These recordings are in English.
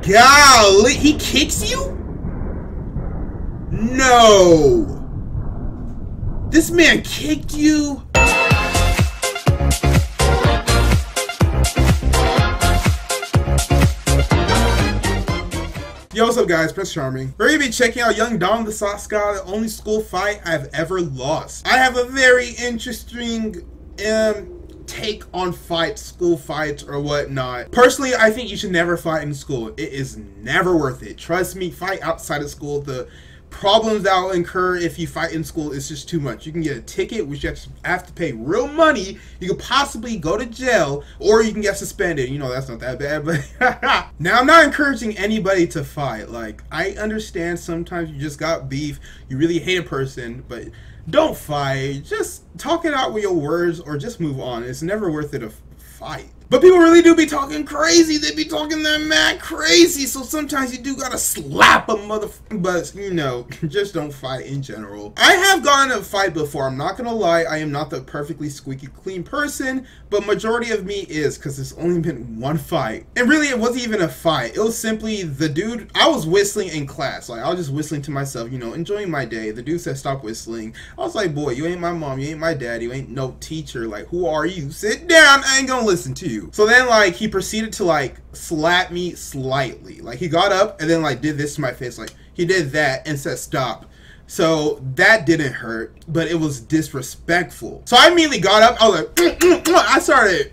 golly, he kicks you? No. This man kicked you? Yo, what's up guys, Prince Charming. We're gonna be checking out Young Dom the Sauce God, the only school fight I've ever lost. I have a very interesting take on fights, school fights or whatnot. Personally, I think you should never fight in school. It is never worth it. Trust me, fight outside of school. The problems that will incur if you fight in school is just too much. You can get a ticket, which you have to pay real money. You could possibly go to jail, or you can get suspended. You know, that's not that bad, but now I'm not encouraging anybody to fight. Like, I understand sometimes you just got beef, you really hate a person, but don't fight. Just talk it out with your words or just move on. It's never worth it to fight. But people really do be talking crazy. They be talking that mad crazy. So sometimes you do gotta slap a motherfucker. But, you know, just don't fight in general. I have gotten in a fight before. I'm not gonna lie. I am not the perfectly squeaky clean person. But majority of me is, because there's only been one fight. And really, it wasn't even a fight. It was simply the dude. I was whistling in class. Like, I was just whistling to myself, you know, enjoying my day. The dude said, stop whistling. I was like, boy, you ain't my mom. You ain't my dad. You ain't no teacher. Like, who are you? Sit down. I ain't gonna listen to you. So then, like, he proceeded to, like, slap me slightly. Like, he got up and then, like, did this to my face. Like, he did that and said stop. So that didn't hurt, but it was disrespectful. So I immediately got up. I was like, I started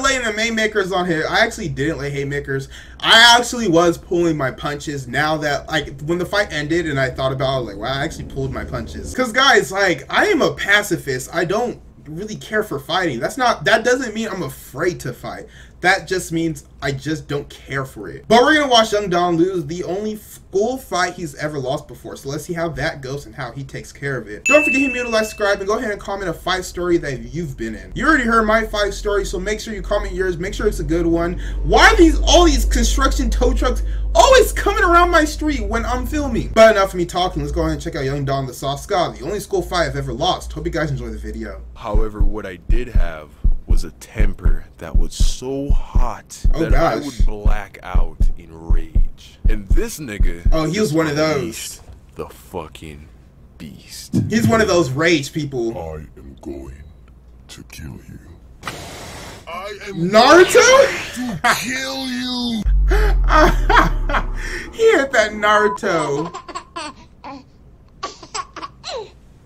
laying the haymakers on him. I actually didn't lay haymakers. I actually was pulling my punches. Now that, like, when the fight ended and I thought about it, I was like, wow, I actually pulled my punches. Because guys, like, I am a pacifist. I don't really care for fighting. That doesn't mean I'm afraid to fight. That just means I just don't care for it. But we're gonna watch Young Dom lose the only school fight he's ever lost before. So let's see how that goes and how he takes care of it. Don't forget to like, subscribe, and go ahead and comment a fight story that you've been in. You already heard my fight story, so make sure you comment yours. Make sure it's a good one. Why are all these construction tow trucks always coming around my street when I'm filming? But enough of me talking. Let's go ahead and check out Young Dom the Sauce God, the only school fight I've ever lost. Hope you guys enjoy the video. However, what I did have was a temper that was so hot that I would black out in rage. And this nigga, oh, he was one of those. The fucking beast. He's one of those rage people. I am going to kill you. I am Naruto? to kill you. He hit that Naruto.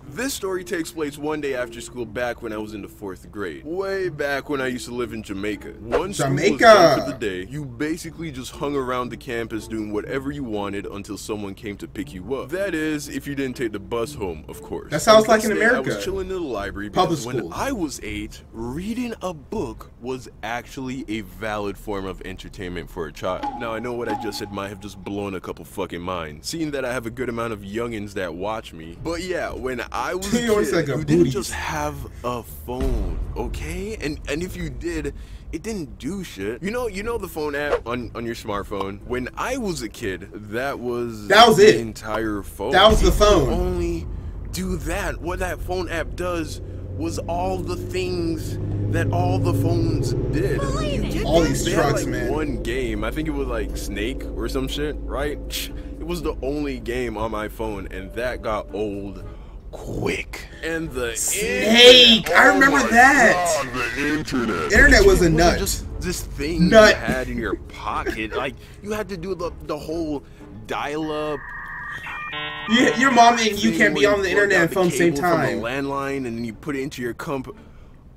This story takes place one day after school back when I was in the 4th grade. Way back when I used to live in Jamaica. Once school was done for the day, you basically just hung around the campus doing whatever you wanted until someone came to pick you up. That is, if you didn't take the bus home, of course. That sounds like in America. I was chilling in the library because when I was 8, reading a book was actually a valid form of entertainment for a child. Now, I know what I just said might have just blown a couple fucking minds, seeing that I have a good amount of youngins that watch me. But yeah, when I was a kid, like you didn't just have a phone, okay? And if you did, it didn't do shit. You know the phone app on your smartphone? When I was a kid, that was the entire phone. That was the phone. You only do that. What that phone app does was all the things that all the phones did. All these trucks, had, like, man. One game, I think it was like Snake or some shit, right? It was the only game on my phone, and that got old quick. And the Snake, I remember that. God, the internet. Internet was a nut. Just this thing you had in your pocket. Like, you had to do the whole dial-up. Yeah, your mom and you can't be on the internet and phone at the same time. From the landline, and then you put it into your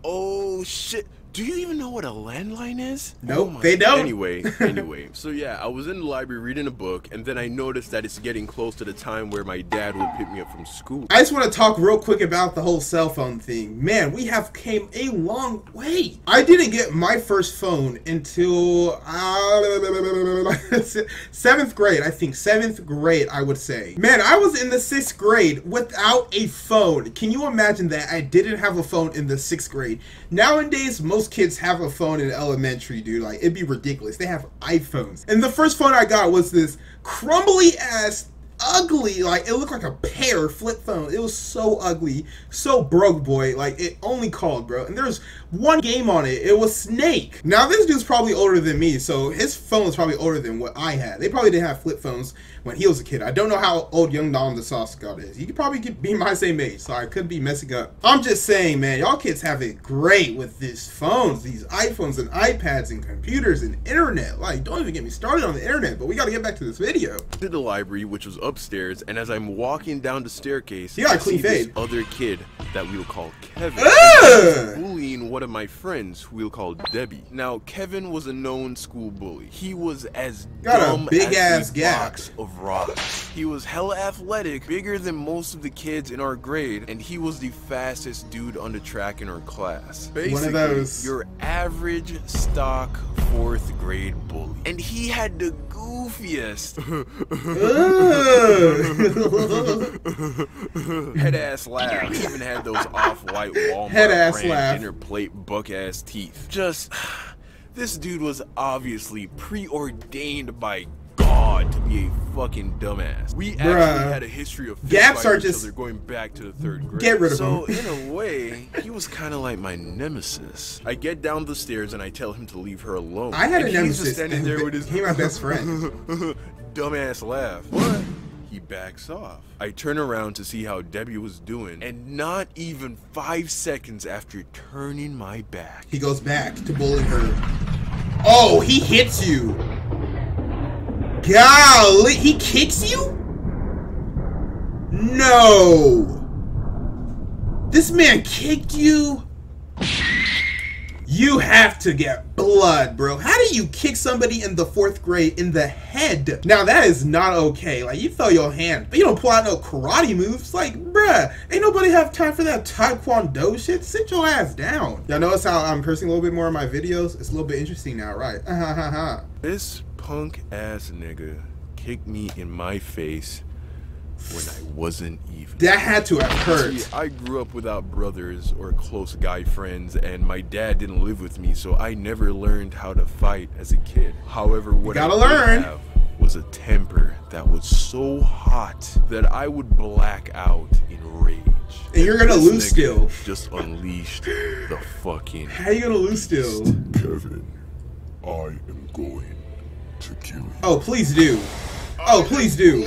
Oh shit. Do you even know what a landline is? Nope, they don't. Anyway, so yeah, I was in the library reading a book, and then I noticed that it's getting close to the time where my dad would pick me up from school. I just want to talk real quick about the whole cell phone thing. Man, we have came a long way. I didn't get my first phone until 7th grade, I think. 7th grade, I would say. Man, I was in the 6th grade without a phone. Can you imagine that? I didn't have a phone in the 6th grade. Nowadays, most kids have a phone in elementary, dude. Like, it'd be ridiculous. They have iPhones. And the first phone I got was this crumbly ass ugly. Like, it looked like a pear flip phone. It was so ugly, so broke, boy. Like, it only called, bro. And there's one game on it. It was Snake. Now, this dude's probably older than me, so his phone was probably older than what I had. They probably didn't have flip phones when he was a kid. I don't know how old Young Dom the Sauce God is. He could probably be my same age, so I could be messing up. I'm just saying, man, y'all kids have it great with these phones, these iPhones and iPads and computers and internet. Like, don't even get me started on the internet, but we gotta get back to this video. To the library, which was upstairs, and as I'm walking down the staircase, I see this other kid that we'll call Kevin bullying one of my friends who we'll call Debbie. Now, Kevin was a known school bully. He was as dumb as a box of rocks. He was hella athletic, bigger than most of the kids in our grade, and he was the fastest dude on the track in our class. Basically, one of those. Your average stock 4th grade bully. And he had the goofiest head ass laugh. He even had those off-white Walmart brand dinner plate buck ass teeth. Just, this dude was obviously preordained by God to be a fucking dumbass. We actually had a history of gaps are just other going back to the 3rd grade. Get rid of him. So in a way, he was kind of like my nemesis. I get down the stairs and I tell him to leave her alone. I had a nemesis. He's just standing there with his my best friend. dumbass laugh. But he backs off. I turn around to see how Debbie was doing, and not even 5 seconds after turning my back, he goes back to bullying her. Oh, he hits you. Golly, he kicks you? No. This man kicked you? You have to get blood, bro. How do you kick somebody in the 4th grade in the head? Now, that is not okay. Like, you throw your hand, but you don't pull out no karate moves. Like, bruh, ain't nobody have time for that taekwondo shit. Sit your ass down. Y'all notice how I'm cursing a little bit more in my videos? It's a little bit interesting now, right? This punk ass nigga kicked me in my face when I wasn't even. That had to have hurt. See, I grew up without brothers or close guy friends, and my dad didn't live with me, so I never learned how to fight as a kid. However, what I did have was a temper that was so hot that I would black out in rage. And you're gonna lose still. Just unleashed the fucking. How you gonna lose still? Kevin, I am going to kill you. Oh, please do. Oh, please do.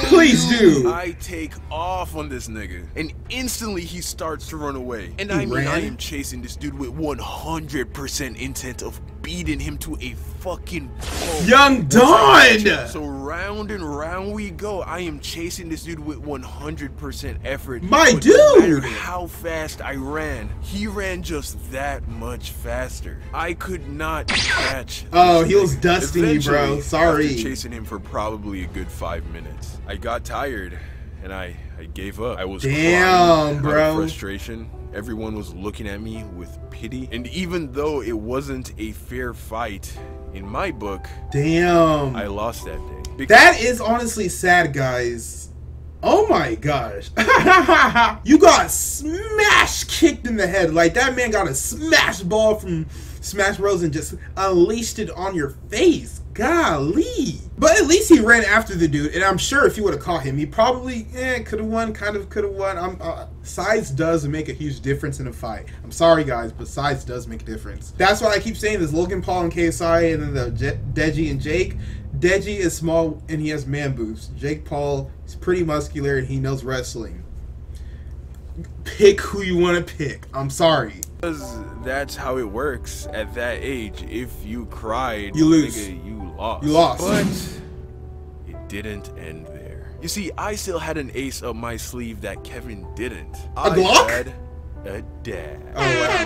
Please do. I take off on this nigga, and instantly he starts to run away. And I mean, I am chasing this dude with 100% intent of beating him to a fucking pulp. Young Don! So round and round we go. I am chasing this dude with 100% effort. My dude! No matter how fast I ran, he ran just that much faster. I could not catch. Oh, he was dusting you, bro. Sorry. After chasing him for probably a good 5 minutes, I got tired and I gave up. I was crying bro. Out of frustration. Everyone was looking at me with pity, and even though it wasn't a fair fight in my book, I lost that day. That is honestly sad, guys. Oh my gosh. You got smash kicked in the head. Like, that man got a smash ball from Smash Bros and just unleashed it on your face. Golly. But at least he ran after the dude, and I'm sure if he would have caught him, he probably could have won, kind of could have won. Size does make a huge difference in a fight. I'm sorry, guys, but size does make a difference. That's why I keep saying this. Logan Paul and KSI, and then the Deji and Jake. Deji is small and he has man boobs. Jake Paul is pretty muscular and he knows wrestling. Pick who you want to pick. I'm sorry. Because that's how it works at that age. If you cried, you lose. Nigga, you lost. You lost. But it didn't end there. You see, I still had an ace up my sleeve that Kevin didn't. A Glock? I had a dad. Oh, wow.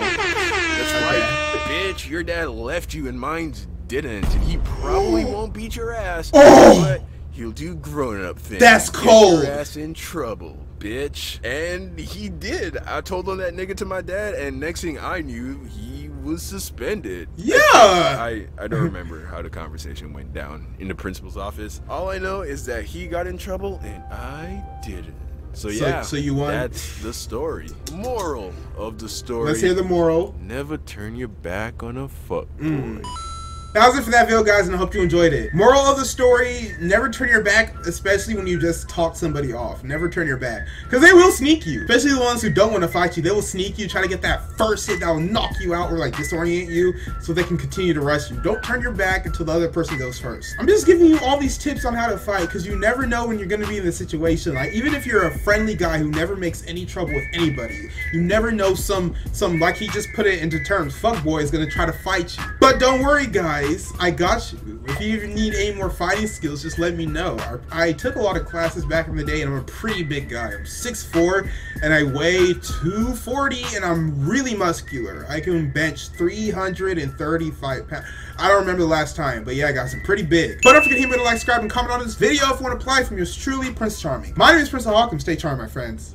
That's right, bitch. Your dad left you and mine didn't. And he probably won't beat your ass, but he'll do grown-up things. That's cold. Get your ass in trouble, bitch. And he did. I told on that nigga to my dad, and next thing I knew, he was suspended. Yeah. I don't remember how the conversation went down in the principal's office. All I know is that he got in trouble and I didn't. So yeah, so you won. That's the story. Moral of the story. Let's hear the moral. Never turn your back on a fuckboy. That was it for that video, guys, and I hope you enjoyed it. Moral of the story, never turn your back, especially when you just talk somebody off. Never turn your back, because they will sneak you. Especially the ones who don't want to fight you. They will sneak you, try to get that first hit that will knock you out or like disorient you so they can continue to rush you. Don't turn your back until the other person goes first. I'm just giving you all these tips on how to fight because you never know when you're going to be in the situation. Like, even if you're a friendly guy who never makes any trouble with anybody, you never know some like he just put it into terms, fuckboy is going to try to fight you. But don't worry, guys, I got you. If you even need any more fighting skills, just let me know. I took a lot of classes back in the day, and I'm a pretty big guy. I'm 6'4", and I weigh 240, and I'm really muscular. I can bench 335 pounds. I don't remember the last time, but yeah, guys, I'm pretty big. But don't forget to hit me with a like, subscribe, and comment on this video if you want to apply from yours truly, Prince Charming. My name is Prince Ohakam. Stay charmed, my friends.